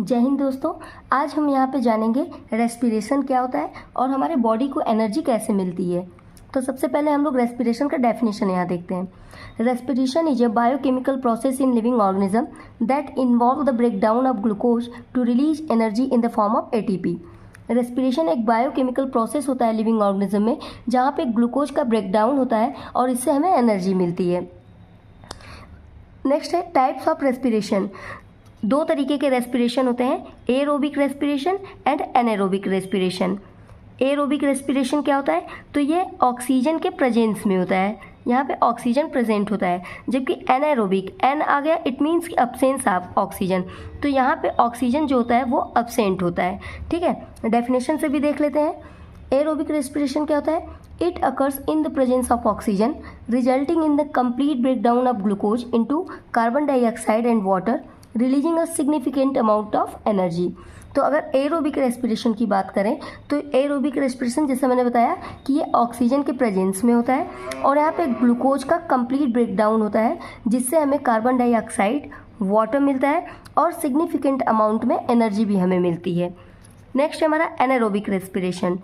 जय हिंद दोस्तों। आज हम यहाँ पे जानेंगे रेस्पिरेशन क्या होता है और हमारे बॉडी को एनर्जी कैसे मिलती है। तो सबसे पहले हम लोग रेस्पिरेशन का डेफिनेशन यहाँ देखते हैं। Respiration is a biochemical process in living organism that involve the breakdown of glucose to release energy in the form of ATP. Respiration एक बायोकेमिकल प्रोसेस होता है लिविंग ऑर्गेनिज्म में, जहाँ पे ग्लूकोज का ब्रेकडाउन होता है और इससे हमें एनर्जी मिलती है। नेक्स्ट है टाइप्स ऑफ रेस्पिरेशन। दो तरीके के रेस्पिरेशन होते हैं, aerobic respiration and anaerobic respiration. Aerobic respiration क्या होता है? तो ये ऑक्सीजन के प्रेजेंस में होता है, यहाँ पे ऑक्सीजन प्रेजेंट होता है। जबकि एनारोबिक, एन आ गया, इट मीन्स कि अब्सेंस ऑफ ऑक्सीजन, तो यहाँ पे ऑक्सीजन जो होता है वो अब्सेंट होता है। ठीक है, डेफिनेशन से भी देख लेते हैं। एरोबिक रेस्पिरेशन क्या होता है? It occurs in the presence of oxygen resulting in the complete breakdown of glucose into carbon dioxide and water releasing a significant amount of energy. तो अगर एरोबिक रेस्पिरेशन की बात करें तो एरोबिक रेस्पिरेशन, जैसे मैंने बताया कि ये ऑक्सीजन के प्रेजेंस में होता है और यहाँ पे ग्लूकोज का कंप्लीट ब्रेकडाउन होता है, जिससे हमें कार्बन डाइऑक्साइड, वाटर मिलता है और सिग्निफिकेंट अमाउंट में एनर्जी भी हमें मिलती है। नेक्स्ट है हमारा anaerobic respiration.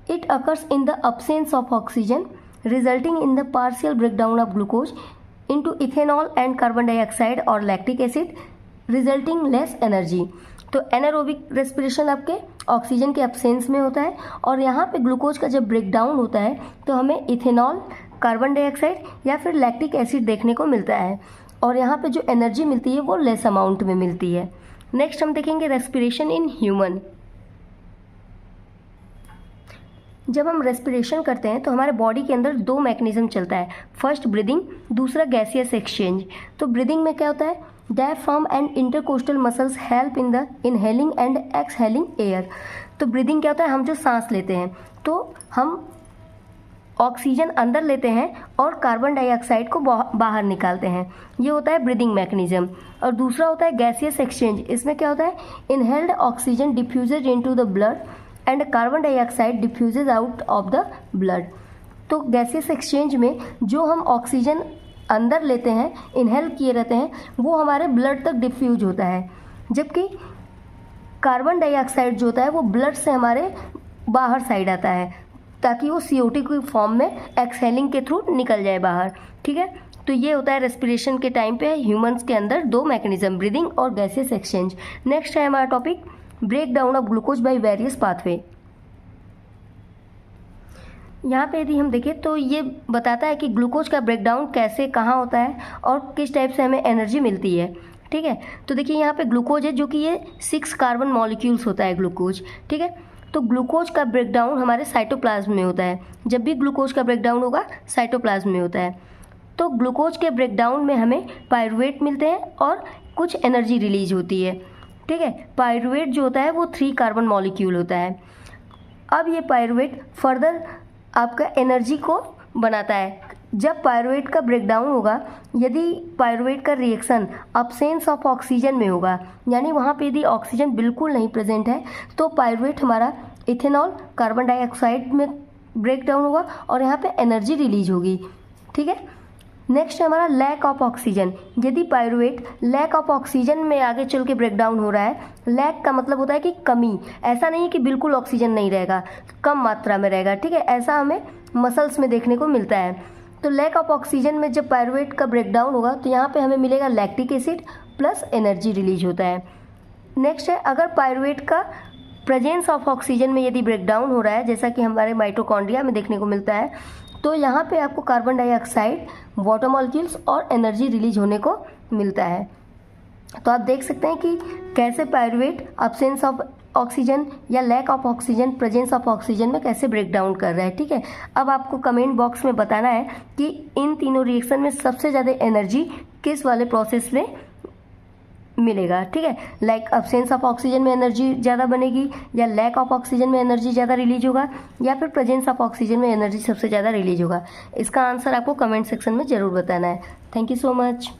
It occurs in the absence of oxygen resulting in the partial breakdown of glucose into ethanol and carbon dioxide और lactic acid resulting less energy. तो एनारोबिक रेस्पिरेशन आपके ऑक्सीजन के एब्सेंस में होता है और यहाँ पे ग्लूकोज का जब ब्रेकडाउन होता है तो हमें इथेनॉल, कार्बन डाइऑक्साइड या फिर लैक्टिक एसिड देखने को मिलता है और यहाँ पे जो एनर्जी मिलती है वो लेस अमाउंट में मिलती है। नेक्स्ट हम देखेंगे रेस्पिरेशन इन ह्यूमन। जब हम रेस्पिरेशन करते हैं तो हमारे बॉडी के अंदर दो मैकेनिज्म चलता है, फर्स्ट ब्रीदिंग, दूसरा गैसियस एक्सचेंज। तो ब्रीदिंग में क्या होता है? Diaphragm and intercostal muscles help in the inhaling and exhaling air. तो ब्रीदिंग क्या होता है? हम जो सांस लेते हैं तो हम ऑक्सीजन अंदर लेते हैं और कार्बन डाइऑक्साइड को बाहर निकालते हैं, ये होता है ब्रीदिंग मैकेनिज्म। और दूसरा होता है गैसियस एक्सचेंज। इसमें क्या होता है? Inhaled oxygen diffuses into the blood and carbon dioxide diffuses out of the blood. तो गैसियस एक्सचेंज में जो हम ऑक्सीजन अंदर लेते हैं, इनहेल किए रहते हैं, वो हमारे ब्लड तक डिफ्यूज होता है, जबकि कार्बन डाइऑक्साइड जो होता है वो ब्लड से हमारे बाहर साइड आता है ताकि वो CO2 की फॉर्म में एक्सहेलिंग के थ्रू निकल जाए बाहर। ठीक है, तो ये होता है रेस्पिरेशन के टाइम पे ह्यूमंस के अंदर दो मैकेनिज्म, ब्रीदिंग और गैसियस एक्सचेंज। नेक्स्ट है हमारा topic break down of glucose by various pathway. यहाँ पे यदि हम देखें तो ये बताता है कि ग्लूकोज का ब्रेकडाउन कैसे, कहाँ होता है और किस टाइप से हमें एनर्जी मिलती है। ठीक है, तो देखिए यहाँ पे ग्लूकोज है, जो कि ये 6 कार्बन मॉलिक्यूल्स होता है ग्लूकोज। ठीक है, तो ग्लूकोज का ब्रेकडाउन हमारे साइटोप्लाज्म में होता है। जब भी ग्लूकोज का ब्रेकडाउन होगा साइटोप्लाज्म में होता है। तो ग्लूकोज के ब्रेकडाउन में हमें पायरुवेट मिलते हैं और कुछ एनर्जी रिलीज होती है। ठीक है, पायरुवेट जो होता है वो 3 कार्बन मॉलिक्यूल होता है। अब ये पायरुवेट फर्दर आपका एनर्जी को बनाता है। जब पायरुवेट का ब्रेकडाउन होगा, यदि पायरुवेट का रिएक्शन अब्सेंस ऑफ ऑक्सीजन में होगा, यानी वहाँ पे यदि ऑक्सीजन बिल्कुल नहीं प्रेजेंट है, तो पायरुवेट हमारा इथेनॉल, कार्बन डाइऑक्साइड में ब्रेकडाउन होगा और यहाँ पे एनर्जी रिलीज होगी। ठीक है, नेक्स्ट है हमारा लैक ऑफ ऑक्सीजन। यदि पायरुवेट लैक ऑफ ऑक्सीजन में आगे चल के ब्रेकडाउन हो रहा है, लैक का मतलब होता है कि कमी, ऐसा नहीं है कि बिल्कुल ऑक्सीजन नहीं रहेगा, कम मात्रा में रहेगा। ठीक है, ऐसा हमें मसल्स में देखने को मिलता है। तो लैक ऑफ ऑक्सीजन में जब पायरुवेट का ब्रेकडाउन होगा तो यहाँ पे हमें मिलेगा lactic acid plus energy release होता है। नेक्स्ट है अगर पायरुवेट का प्रेजेंस ऑफ ऑक्सीजन में यदि ब्रेकडाउन हो रहा है, जैसा कि हमारे माइटोकॉन्ड्रिया में देखने को मिलता है, तो यहाँ पे आपको कार्बन डाइऑक्साइड, वाटर मॉलिक्यूल्स और एनर्जी रिलीज होने को मिलता है। तो आप देख सकते हैं कि कैसे पायरुवेट अब्सेंस ऑफ ऑक्सीजन या lack of oxygen, presence of oxygen में कैसे ब्रेक डाउन कर रहा है। ठीक है, अब आपको कमेंट बॉक्स में बताना है कि इन तीनों रिएक्शन में सबसे ज़्यादा एनर्जी किस वाले प्रोसेस में मिलेगा। ठीक है, लाइक अब्सेंस ऑफ ऑक्सीजन में एनर्जी ज़्यादा बनेगी, या लैक ऑफ ऑक्सीजन में एनर्जी ज़्यादा रिलीज होगा, या फिर प्रेजेंस ऑफ ऑक्सीजन में एनर्जी सबसे ज़्यादा रिलीज होगा। इसका आंसर आपको कमेंट सेक्शन में ज़रूर बताना है। Thank you so much.